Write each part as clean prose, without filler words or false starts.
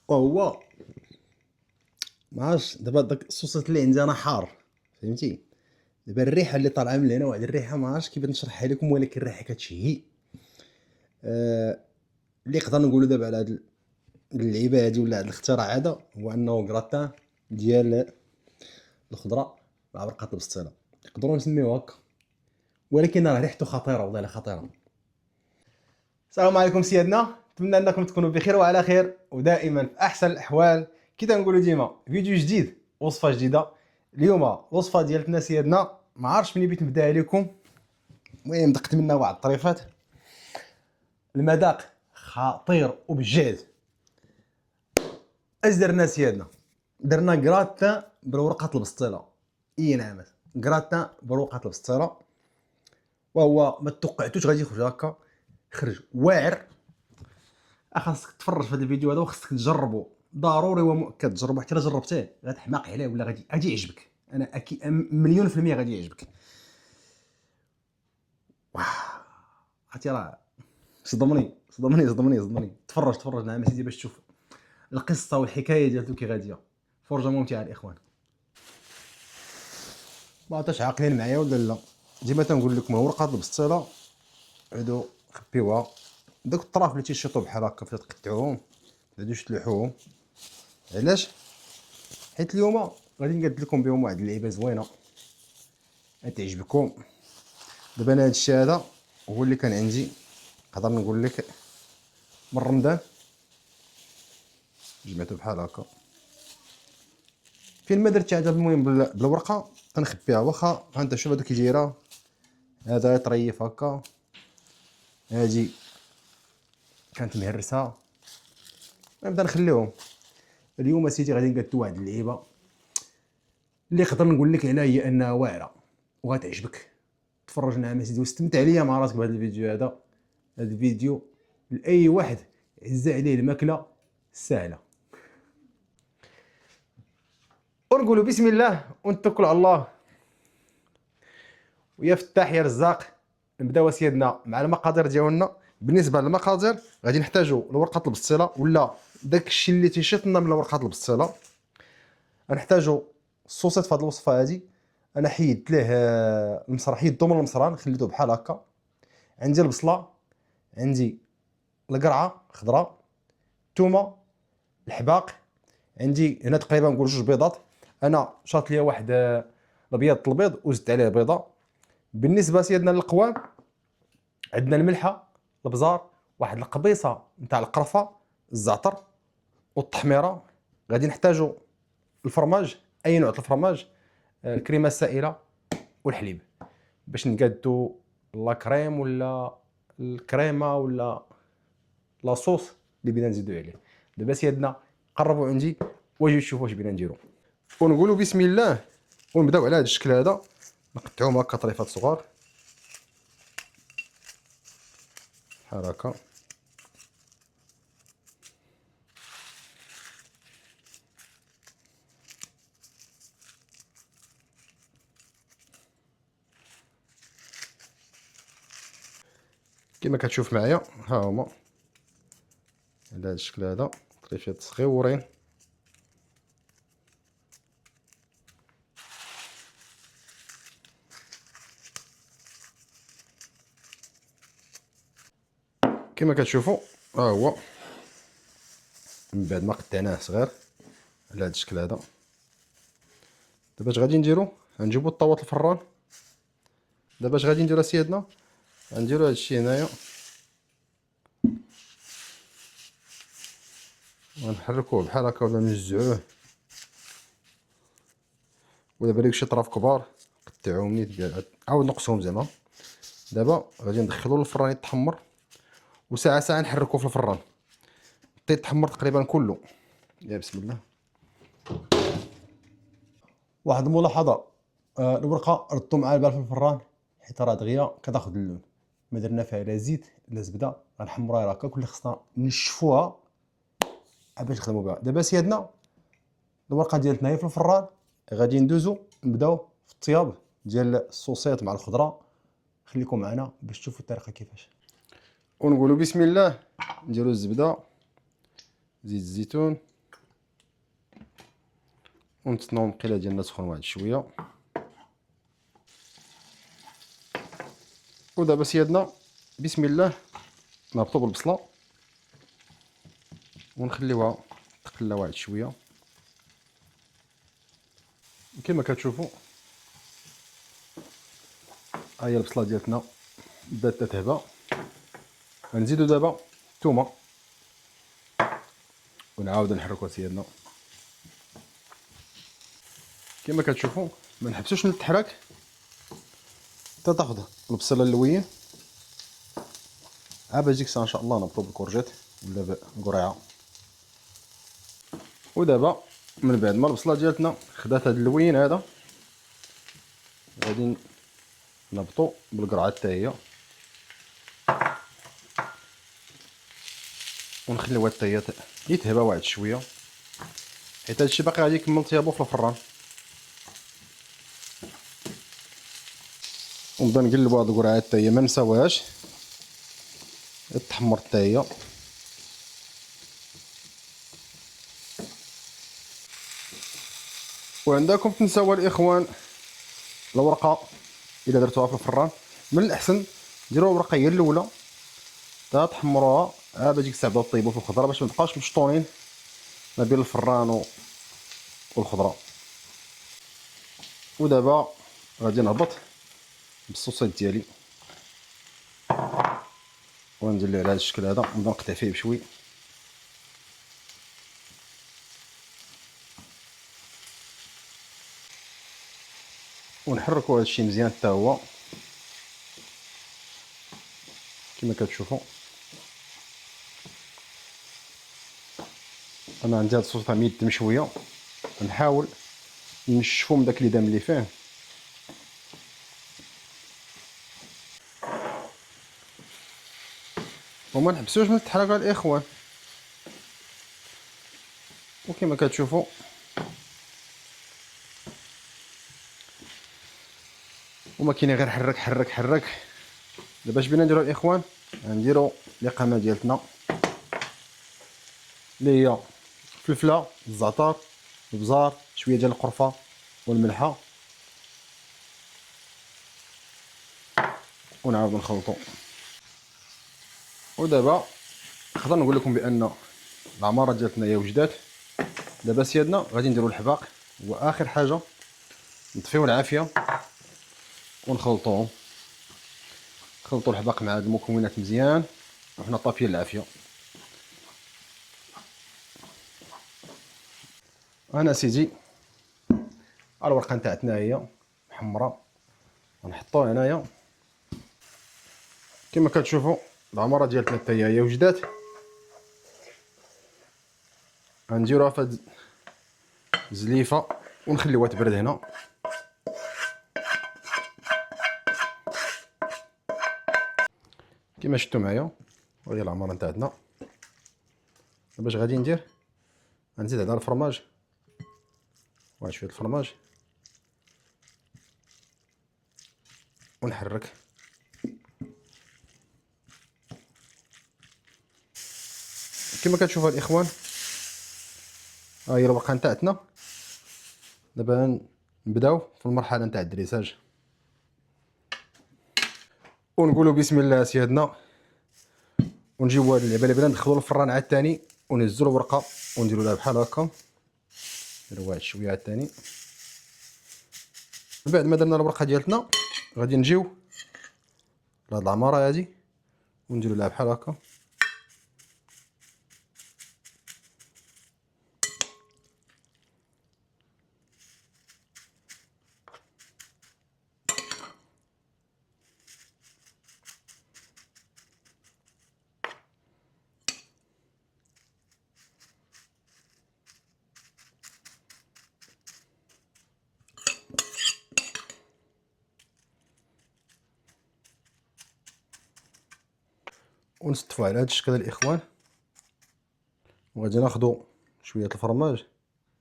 وهو معرفتش دابا داك الصوصات اللي عندي انا حار، فهمتي؟ دابا الريحه اللي طالعه من هنا واحد الريحه ما عرفتش كيفاش نشرحها لكم، ولكن الريحه كتشهي. اللي نقدر نقولوا دابا على هاد اللعيبه هادي ولا هاد الاختراع هذا هو انه كراتان ديال الخضره مع ورقه البسطيله، نقدروا نسميوه هكا، ولكن راه ريحته خطيره والله الا خطيره. السلام عليكم سيادنا، نتمنى انكم تكونوا بخير وعلى خير ودائما في احسن الاحوال. كي تنقولوا ديما فيديو جديد، وصفه جديده. اليوم الوصفه ديالتنا سيادنا ما عرفتش منين بغيت نبداها لكم، المهم دقت منها واحد الطريفات. المذاق خطير وبجد. اش درنا سيادنا؟ درنا كراتان بالورقه البسطيله. اي نعم، كراتان بورقه البسطيله، وهو ما توقعتوش غادي يخرج هكا، خرج واعر. خاصك تفرج في هذا الفيديو هذا وخاصك تجربه ضروري ومؤكد تجربه، حتى الا جربتيه غتحماق عليه ولا غادي يعجبك. انا اكيد مليون في المية غادي يعجبك. واه عرفتي راه صدمني. تفرج نعم سيدي باش تشوف القصه والحكايه ديالته كي غاديه. فرجه ممتعه الاخوان. ما عرفتش عاقلين معايا ولا لا؟ ديما تنقول لكم ورقه البسطيله عادو خبيوها، داك الطراف اللي تيشيطو بحال هكا فاش تقطعوهم ما تزيدوش تلوحوهم. علاش؟ حيت اليوم غادي نقاد لكم بهم واحد اللعيبه زوينه غتعجبكم. دابا انا هادشي هذا هو اللي كان عندي، نقدر نقول لك من رمضان جمعته بحال هكا. فين ما درت هذا المهم بالورقه تنخبيها، واخا انت شوف هادو كي جايره، هذا طريف هكا، هادي كانت مهرسه. نبدا نخليهم. اليوم سيدي غادي نقادو واحد اللعيبه اللي نقدر نقول لك عليها هي انها واعره وغتعجبك. تفرج معنا سيدي واستمتع ليا مع راسك بهذا الفيديو هذا. هذا الفيديو لاي واحد عز عليه الماكله سهله. ونقولوا بسم الله ونتوكل على الله، ويا فتاح يا رزاق. نبداو سيدنا مع المقادير ديالنا. بالنسبه للمقادير غادي نحتاجوا الورقه البسطيله ولا داك الشيء اللي تيشيط لنا من ورقه البسطيله. غنحتاجوا الصوصات في هذه الوصفه هذه. انا حيدت ليه المصران، حيدته من المصران خليته بحال هكا. عندي البصله، عندي القرعه خضراء، الثومه، الحباق. عندي هنا تقريبا نقول 2 بيضات. انا شاط ليا واحد الابيض البيض وزدت عليه بيضه. بالنسبه سيدنا للقوام عندنا الملحه، البزار، واحد القبيصه نتاع القرفه، الزعتر والتحميره. غادي نحتاجوا الفرماج، اي نوع الفرماج، الكريمه السائله والحليب باش نقادو لا كريم ولا الكريمه ولا لاصوص اللي بغينا نزيدو عليه. دابا سيادنا قربوا عندي واجيو تشوفوا واش بغينا نديرو، ونقولوا بسم الله ونبداو على هذا الشكل هذا. نقطعوهم هكا طريفات صغار بحال هكا. كما كتشوف معايا ها هما على هذا الشكل هذا طريفات صغيورين. كما كتشوفوا ها هو من بعد ما قطعناه صغير على هذا الشكل هذا. دابا اش غادي نديرو؟ غنجيبو الطاوه الفران. دابا اش غادي نديرو سيادنا؟ غنديرو هذا الشيء هنايا ونحركوه بحال هكا ولا نوزعوه، ودابا داك شي طراف كبار قطعوهم نيت عاود نقصهم زعما. دابا غادي ندخلو للفران يتحمر، وساعه نحركوه في الفران حتى يتحمر تقريبا كله. يا بسم الله. واحد الملاحظه، الورقه ردتو مع البال في الفران حيت راه دغيا كتاخذ اللون. ما درنا فيها لا زيت لا زبده، غنحمروها هكا. كل خصنا نشفوها باش نخدموا بها. دابا سيادنا الورقه ديالتنا هي في الفران، غادي ندوزو نبداو في الطياب ديال الصوصيط مع الخضره. خليكم معنا باش تشوفوا الطريقه كيفاش. ونقولوا بسم الله. نديروا الزبده، زيت الزيتون، ونتسناو المقيله ديالنا تسخن واحد شويه. ودابا سيادنا بسم الله نهبطو بالبصله ونخليوها تقلى واحد شويه. كما كتشوفوا ها هي البصله ديالتنا بدات تتهبى. غنزيدو دابا الثومه ونعاودو نحركوها سيادنا. كما كتشوفوا ما نحبسوش من التحراك حتى تاخذ البصله اللوين. عا باش ديك الساعه ان شاء الله نبطو بالكورجيت ولا بالقريعه. ودابا من بعد ما البصله ديالتنا خدات هذا اللوين هذا غادي نبطو بالقرعه حتى هي ونخليوها حتى هي يتهبى واحد شويه، حيت هادشي باقي غادي يكمل طيابو في الفران. ونبدا نقلبو هاد القرعه حتى هي ما نساوهاش تحمر حتى هي. وعندكم تنساو الاخوان الورقه الا درتوها في الفران من الاحسن ديروا الورقه هي الاولى حتى تحمروها عاد باش ديك الساعه تبداو طيبوا في الخضره باش ما تبقاوش مشطونين ما بين الفران والخضره. ودابا غادي نهبط بالصوصات ديالي وندير ليه على هذا الشكل هذا ونبدا نقطع فيه بشوي. ونحركوا هذا الشيء مزيان حتى هو كما كتشوفوا. انا عندي هذا الصوص ميدم شويه نحاول نشفو من داك اللي دام اللي فيه. وما نحبسوش من التحرك الاخوان. وكما كتشوفوا وما كاين غير حرك حرك حرك. دابا اش بغينا نديرو الاخوان غنديرو الاقامه ديالتنا اللي هي الفلفله الزعتر البزار شويه ديال القرفه والملحه ونعاودو نخلطو. ودابا نقدر نقول لكم بان العماره ديالتنا هي وجدات. دابا سيادنا غادي نديرو الحباق واخر حاجه نطفيو العافيه ونخلطوهم. نخلطوا الحباق مع هاد المكونات مزيان وحنا طافيين العافيه. انا سيدي الورقه نتاعتنا هي محمره غنحطوها هنايا كما كتشوفوا. العماره ديالتنا حتى هي وجدات. غنديروها في هاد الزليفه ونخليوها تبرد هنا. كما شفتوا معايا وهي العماره نتاعتنا. باش غادي ندير غنزيد على الفرماج واحد شويه الفرماج ونحرك. كما كتشوفوا الاخوان ها هي الورقه نتاعتنا. دابا نبداو في المرحله نتاع الدريساج ونقولوا بسم الله سيادنا ونجيبوا هاد اللعبه اللي بغينا ندخلوا للفران عاد ثاني ونهزوا الورقه ونديروا لها بحال هكا. نديروا واحد شويه عاد ثاني. من بعد ما درنا الورقه ديالتنا غادي نجيو لهاد العماره هادي ونديروا لها بحال هكا. ونصطفوا على هذا الشكل الاخوان. وغادي ناخذوا شويه الفرماج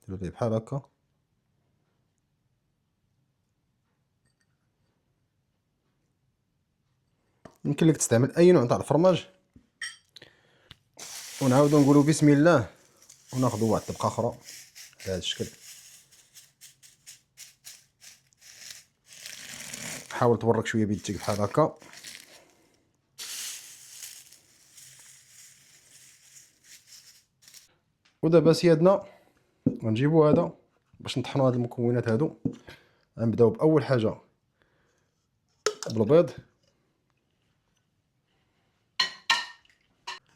نديرو به بحال هكا. يمكن لك تستعمل اي نوع تاع الفرماج. ونعاودو نقولوا بسم الله وناخذوا واحد الطبقه اخرى على هذا الشكل. حاول تورك شويه بيديك بحال هكا. ودابا سيادنا غنجيبو هذا باش نطحنوا هاد المكونات هادو. غنبداو باول حاجه بالبيض،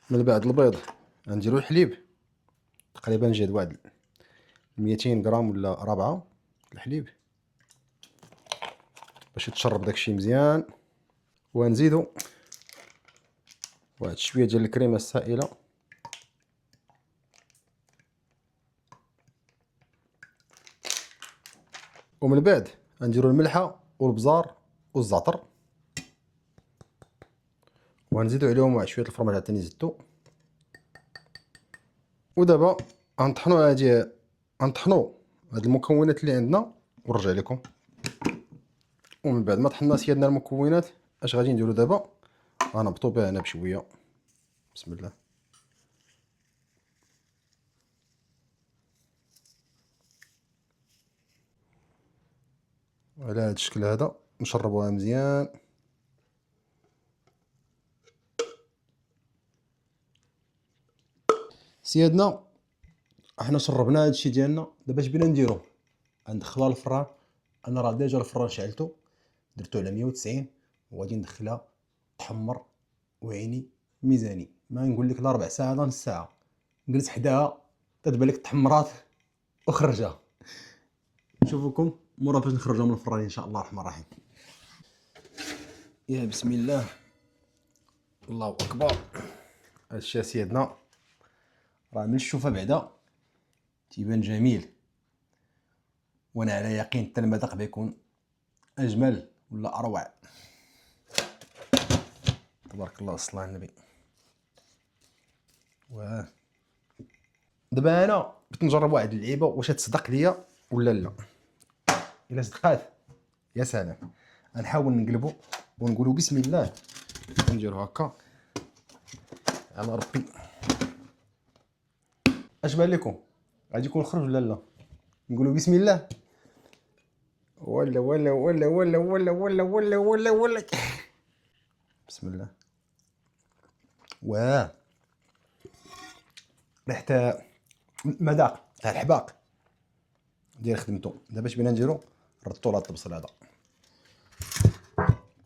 من بعد البيض غنديرو الحليب، تقريبا نجيب واحد 200 غرام ولا 4 الحليب باش يتشرب داكشي مزيان. ونزيدو واحد شويه ديال الكريمه السائله، ومن بعد غنديرو الملحه والبزار والزعتر، وغنزيدو عليهم واحد شويه الفرماج عاوتاني زدتو. ودابا غنطحنوا هاد المكونات اللي عندنا ونرجع لكم. ومن بعد ما طحنا سيادنا المكونات، اش غادي نديرو دابا؟ غنهبطو بها هنا بشويه. بسم الله. على هاد الشكل هذا نشربوها مزيان. سيادنا احنا شربنا هادشي ديالنا، دابا اش بينا نديرو؟ غندخلوها للفران. انا راه ديجا الفران شعلتو، درتو على 190 وغادي ندخلها تحمر. وعيني ميزاني، ما نقول لك لا ربع ساعه لا نص ساعه، جلس حداها تتبان لك تحمرات وخرجها. نشوفكم مورا باش نخرجوا من الفران ان شاء الله الرحمن الرحيم. يا بسم الله، الله اكبر. هادشي سيدنا راه من الشوفه بعدا تيبان جميل، وانا على يقين حتى المذاق بيكون اجمل ولا اروع. تبارك الله والصلاه على النبي. واه دابا انا بغيت نجرب واحد اللعيبه، واش تصدق ليا ولا لا؟ الا صدقات يا سلام. غنحاول نقلبو ونقولوا بسم الله، نديرو هكا على ربي. اش بان لكم؟ غادي يكون خرج ولا لا؟ نقولوا بسم الله. ولا ولا ولا ولا ولا ولا ولا ولا ولا بسم الله. واه ريحه مذاق تاع الحباق ديال خدمته. دابا اش بينا نديرو؟ نردو لهاد الطبسل هذا.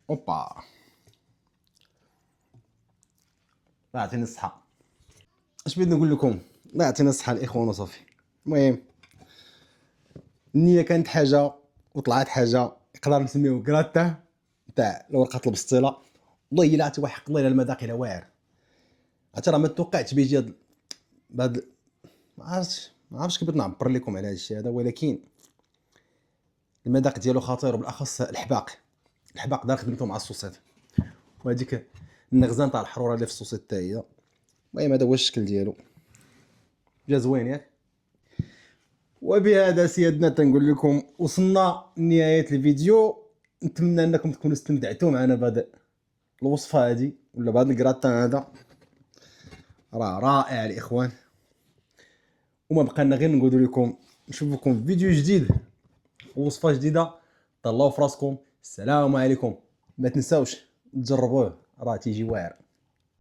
اوبا، الله يعطيني الصحه. اش بغيت نقول لكم؟ الله يعطينا الصحه الاخوان وصافي. المهم النيه كانت حاجه وطلعت حاجه، يقدر نسميوه كراتا تاع الورقه البسطيله. والله الا عرفتي وحق الله الا المذاق الا واعر. عرفتي راه ما توقعتش بيجي بهاد ما عرفتش كيف بغيت نعبر لكم على هذا الشيء هذا، ولكن المذاق ديالو خطير، وبالاخص الحباق دار خدمته مع الصوصات، وهذيك النغزان تاع الحروره اللي في الصوصات حتى هي. المهم هذا هو الشكل ديالو، جا زوين ياك. وبهذا سيادنا تنقول لكم وصلنا لنهايه الفيديو. نتمنى انكم تكونوا استمتعتوا معنا بهذا الوصفه هذه ولا بهذا الكراتان هذا، راه رائع الاخوان. وما بقينا غير نقول لكم نشوفكم في فيديو جديد ووصفه جديده. تهلاو في راسكم، السلام عليكم. ما تنساوش تجربوه راه تيجي واعر.